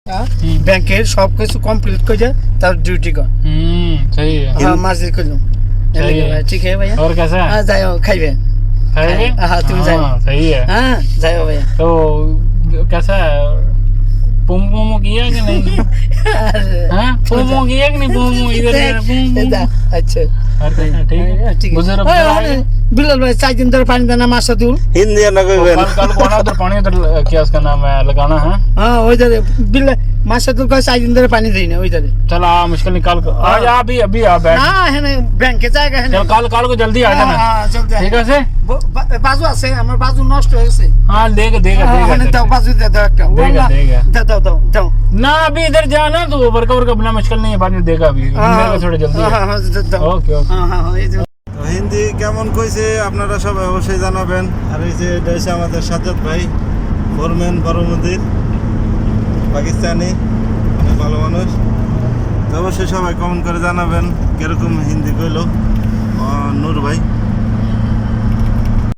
बैंकेर सब कुछ कंप्लीट कर जा तब ड्यूटी कर। सही है। हाँ मस्जिद कर लूँ। सही है। ठीक है भैया। और कैसा है? हाँ जाओ खाइए। खाएंगे? हाँ तुम जाओ। सही है। हाँ जाओ भैया। तो कैसा है? पुम किया कि नहीं? हाँ पुम किया कि नहीं? पुम इधर पुम। अच्छा और कैसा है? ठीक है। गुजर बिल्कुल भाई चाय दिन दर पानी देना मासा दूर। हिंदी ना कोई कल कौन उधर पानी उधर क्या उसका नाम है लगाना है? हाँ उधर बिल्कुल मासा दूर का चाय दिन दर पानी देना उधर। चल आ मुश्किल निकाल कर आज अभी आ बैठ। हाँ है ना बैंक के जाएगा है ना। चल कल को जल्दी आ जाना। हाँ जल्दी। ठीक है से? बाजू আছে আমার বাজু নষ্ট হয়ে গেছে। हाँ देगा দাও বাজু দাও একটা। देगा দাও ना अभी इधर जाना तो वर्क बिना मुश्किल नहीं है बाद में देगा अभी मेरे को थोड़ा जल्दी है। Okay okay. हाँ এই যে হিন্দি কেমন কইছে আপনারা সবাই অবশ্যই জানাবেন। আর এই যে এটা হচ্ছে আমাদের সাজ্জাদ ভাই ফোরম্যান বড়মুদির পাকিস্তানি অনেক ভালো মানুষ। তো অবশ্যই সবাই কমেন্ট করে জানাবেন কিরকম হিন্দি কইলো।